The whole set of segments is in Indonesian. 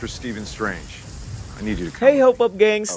For Stephen Strange. I need you to come. Hey Hop gengs!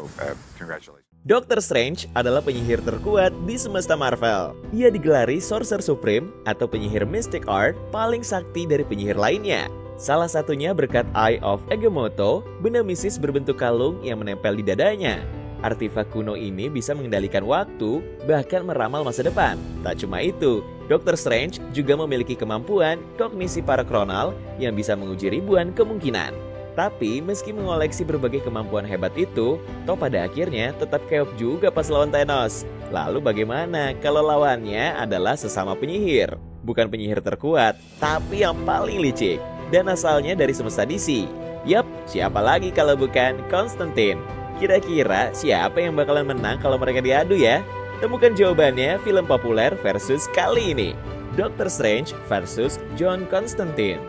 Congratulations. Doctor Strange adalah penyihir terkuat di semesta Marvel. Ia digelari Sorcerer Supreme atau penyihir Mystic Art paling sakti dari penyihir lainnya. Salah satunya berkat Eye of Agamotto, benda mistis berbentuk kalung yang menempel di dadanya. Artefak kuno ini bisa mengendalikan waktu, bahkan meramal masa depan. Tak cuma itu, Doctor Strange juga memiliki kemampuan kognisi parakronal yang bisa menguji ribuan kemungkinan. Tapi meski mengoleksi berbagai kemampuan hebat itu, toh pada akhirnya tetap keok juga pas lawan Thanos. Lalu bagaimana kalau lawannya adalah sesama penyihir? Bukan penyihir terkuat, tapi yang paling licik. Dan asalnya dari semesta DC. Yap, siapa lagi kalau bukan Constantine? Kira-kira siapa yang bakalan menang kalau mereka diadu ya? Temukan jawabannya film populer versus kali ini. Doctor Strange versus John Constantine.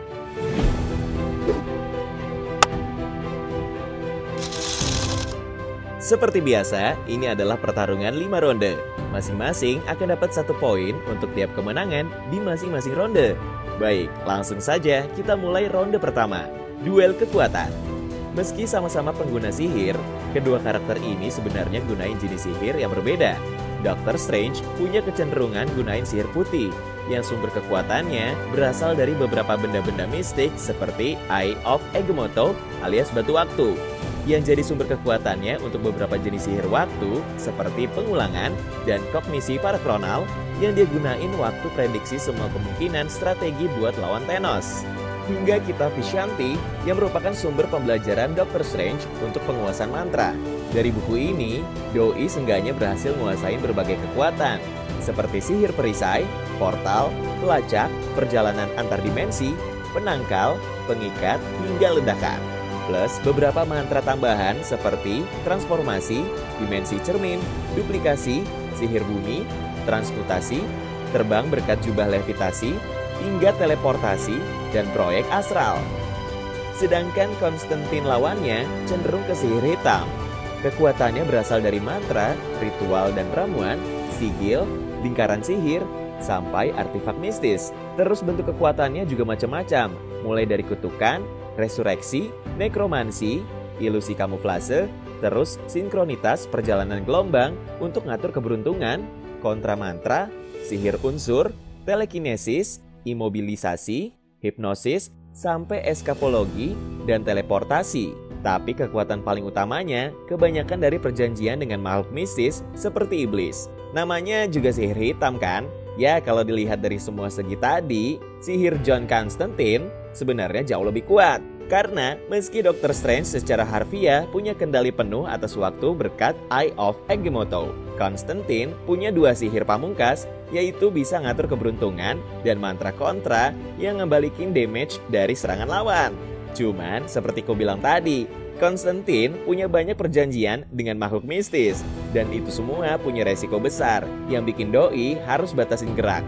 Seperti biasa, ini adalah pertarungan 5 ronde. Masing-masing akan dapat 1 poin untuk tiap kemenangan di masing-masing ronde. Baik, langsung saja kita mulai ronde pertama. Duel kekuatan. Meski sama-sama pengguna sihir, kedua karakter ini sebenarnya gunain jenis sihir yang berbeda. Doctor Strange punya kecenderungan gunain sihir putih, yang sumber kekuatannya berasal dari beberapa benda-benda mistik seperti Eye of Agamotto alias batu waktu, yang jadi sumber kekuatannya untuk beberapa jenis sihir waktu seperti pengulangan dan kognisi parakronal yang dia gunain waktu prediksi semua kemungkinan strategi buat lawan Thanos. Hingga kitab Vishanti yang merupakan sumber pembelajaran Doctor Strange untuk penguasaan mantra. Dari buku ini, Doi seenggaknya berhasil menguasai berbagai kekuatan seperti sihir perisai, portal, pelacak, perjalanan antar dimensi, penangkal, pengikat, hingga ledakan. Plus beberapa mantra tambahan seperti transformasi, dimensi cermin, duplikasi, sihir bumi, transmutasi, terbang berkat jubah levitasi, hingga teleportasi dan proyek astral. Sedangkan Constantine lawannya cenderung ke sihir hitam. Kekuatannya berasal dari mantra, ritual dan ramuan, sigil, lingkaran sihir, sampai artefak mistis. Terus bentuk kekuatannya juga macam-macam, mulai dari kutukan, resureksi, nekromansi, ilusi kamuflase, terus sinkronitas perjalanan gelombang untuk ngatur keberuntungan, kontra mantra, sihir unsur, telekinesis, imobilisasi, hipnosis, sampai eskapologi dan teleportasi. Tapi kekuatan paling utamanya kebanyakan dari perjanjian dengan makhluk mistis seperti iblis. Namanya juga sihir hitam kan? Ya kalau dilihat dari semua segi tadi, sihir John Constantine sebenarnya jauh lebih kuat. Karena meski Doctor Strange secara harfiah punya kendali penuh atas waktu berkat Eye of Agamotto, Constantine punya 2 sihir pamungkas, yaitu bisa ngatur keberuntungan dan mantra kontra yang ngebalikin damage dari serangan lawan. Cuman seperti ku bilang tadi, Constantine punya banyak perjanjian dengan makhluk mistis, dan itu semua punya resiko besar yang bikin Doi harus batasin gerak.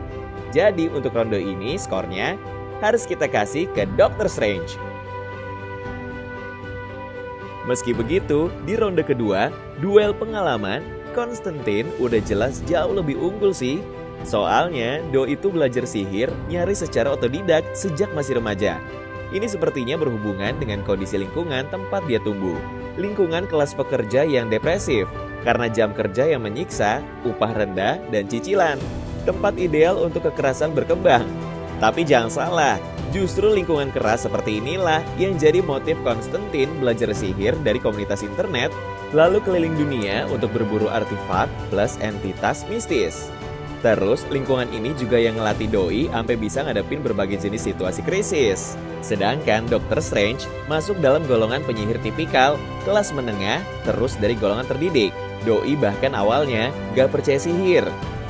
Jadi untuk ronde ini skornya harus kita kasih ke Doctor Strange. Meski begitu, di ronde kedua, duel pengalaman, Constantine udah jelas jauh lebih unggul sih. Soalnya, Doi itu belajar sihir nyaris secara otodidak sejak masih remaja. Ini sepertinya berhubungan dengan kondisi lingkungan tempat dia tumbuh. Lingkungan kelas pekerja yang depresif, karena jam kerja yang menyiksa, upah rendah, dan cicilan. Tempat ideal untuk kekerasan berkembang. Tapi jangan salah, justru lingkungan keras seperti inilah yang jadi motif Constantine belajar sihir dari komunitas internet, lalu keliling dunia untuk berburu artefak plus entitas mistis. Terus lingkungan ini juga yang ngelatih Doi sampai bisa ngadepin berbagai jenis situasi krisis. Sedangkan Doctor Strange masuk dalam golongan penyihir tipikal, kelas menengah, terus dari golongan terdidik. Doi bahkan awalnya gak percaya sihir.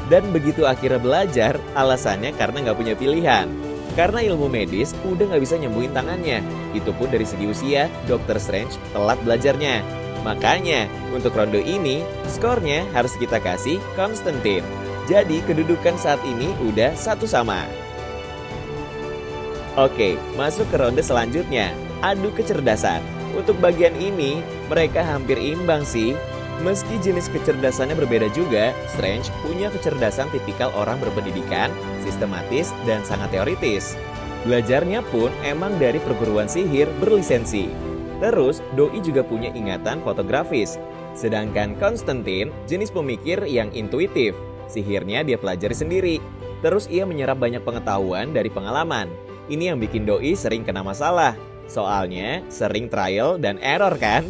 Dan begitu akhirnya belajar, alasannya karena gak punya pilihan. Karena ilmu medis udah gak bisa nyembuhin tangannya. Itu pun dari segi usia, Doctor Strange telat belajarnya. Makanya, untuk ronde ini, skornya harus kita kasih Constantine. Jadi, kedudukan saat ini udah 1 sama. Oke, masuk ke ronde selanjutnya, adu kecerdasan. Untuk bagian ini, mereka hampir imbang sih. Meski jenis kecerdasannya berbeda juga, Strange punya kecerdasan tipikal orang berpendidikan, sistematis, dan sangat teoritis. Belajarnya pun emang dari perguruan sihir berlisensi. Terus, Doi juga punya ingatan fotografis. Sedangkan Konstantin jenis pemikir yang intuitif. Sihirnya dia pelajari sendiri. Terus ia menyerap banyak pengetahuan dari pengalaman. Ini yang bikin Doi sering kena masalah. Soalnya sering trial dan error kan?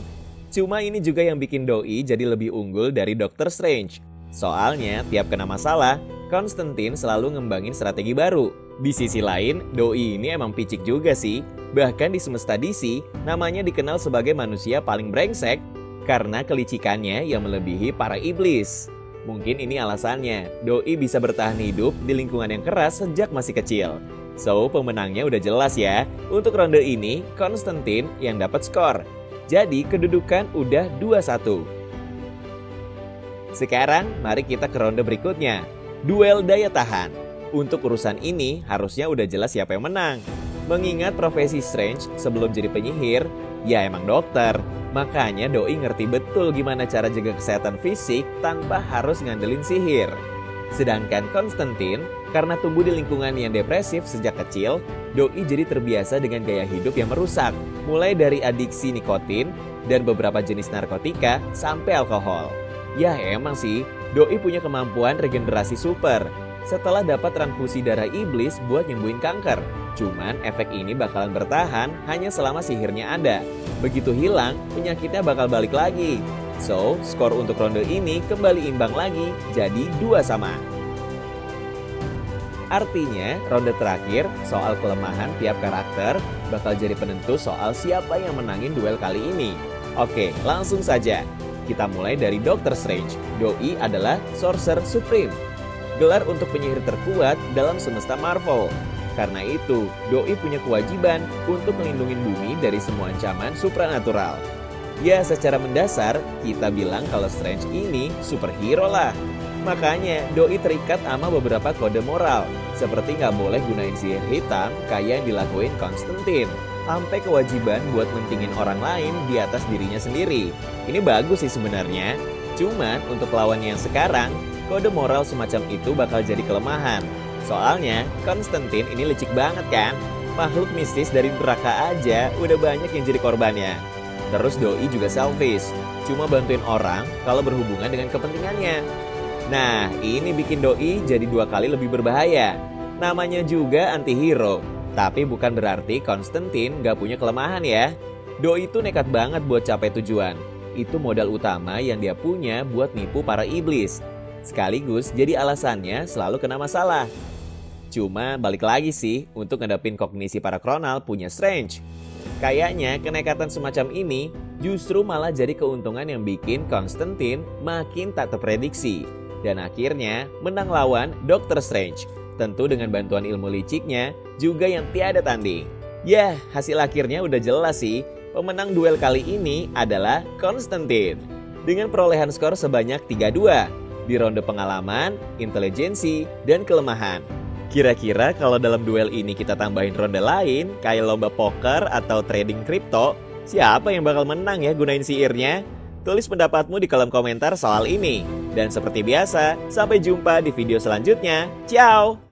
Cuma ini juga yang bikin Doi jadi lebih unggul dari Doctor Strange. Soalnya tiap kena masalah, Konstantin selalu ngembangin strategi baru. Di sisi lain, Doi ini emang picik juga sih. Bahkan di semesta DC, namanya dikenal sebagai manusia paling brengsek karena kelicikannya yang melebihi para iblis. Mungkin ini alasannya, Doi bisa bertahan hidup di lingkungan yang keras sejak masih kecil. So, pemenangnya udah jelas ya. Untuk ronde ini, Konstantin yang dapat skor. Jadi, kedudukan udah 2-1. Sekarang, mari kita ke ronde berikutnya. Duel daya tahan. Untuk urusan ini, harusnya udah jelas siapa yang menang. Mengingat profesi Strange sebelum jadi penyihir, ya emang dokter. Makanya Doi ngerti betul gimana cara jaga kesehatan fisik tanpa harus ngandelin sihir. Sedangkan Konstantin, karena tumbuh di lingkungan yang depresif sejak kecil, Doi jadi terbiasa dengan gaya hidup yang merusak. Mulai dari adiksi nikotin dan beberapa jenis narkotika sampai alkohol. Ya emang sih, Doi punya kemampuan regenerasi super. Setelah dapat transfusi darah iblis buat nyembuhin kanker. Cuman efek ini bakalan bertahan hanya selama sihirnya ada. Begitu hilang, penyakitnya bakal balik lagi. So, skor untuk ronde ini kembali imbang lagi, jadi 2-2. Artinya, ronde terakhir soal kelemahan tiap karakter bakal jadi penentu soal siapa yang menangin duel kali ini. Oke, langsung saja. Kita mulai dari Doctor Strange. Doi adalah Sorcerer Supreme. Gelar untuk penyihir terkuat dalam semesta Marvel. Karena itu, Doi punya kewajiban untuk melindungi bumi dari semua ancaman supranatural. Ya, secara mendasar, kita bilang kalau Strange ini superhero lah. Makanya, Doi terikat sama beberapa kode moral. Seperti nggak boleh gunain sihir hitam kayak yang dilakuin Konstantin. Sampai kewajiban buat mentingin orang lain di atas dirinya sendiri. Ini bagus sih sebenarnya. Cuman, untuk lawannya yang sekarang, kode moral semacam itu bakal jadi kelemahan. Soalnya, Konstantin ini licik banget kan? Makhluk mistis dari neraka aja udah banyak yang jadi korbannya. Terus Doi juga selfish, cuma bantuin orang kalau berhubungan dengan kepentingannya. Nah, ini bikin Doi jadi 2 kali lebih berbahaya. Namanya juga anti-hero, tapi bukan berarti Konstantin gak punya kelemahan ya. Doi itu nekat banget buat capai tujuan. Itu modal utama yang dia punya buat nipu para iblis. Sekaligus jadi alasannya selalu kena masalah. Cuma balik lagi sih untuk ngadepin kognisi parakronal punya Strange. Kayaknya kenekatan semacam ini justru malah jadi keuntungan yang bikin Konstantin makin tak terprediksi. Dan akhirnya menang lawan Doctor Strange. Tentu dengan bantuan ilmu liciknya juga yang tiada tanding. Ya, hasil akhirnya udah jelas sih. Pemenang duel kali ini adalah Konstantin. Dengan perolehan skor sebanyak 3-2. Di ronde pengalaman, intelijensi, dan kelemahan. Kira-kira kalau dalam duel ini kita tambahin ronde lain, kayak lomba poker atau trading kripto, siapa yang bakal menang ya gunain sihirnya? Tulis pendapatmu di kolom komentar soal ini. Dan seperti biasa, sampai jumpa di video selanjutnya. Ciao!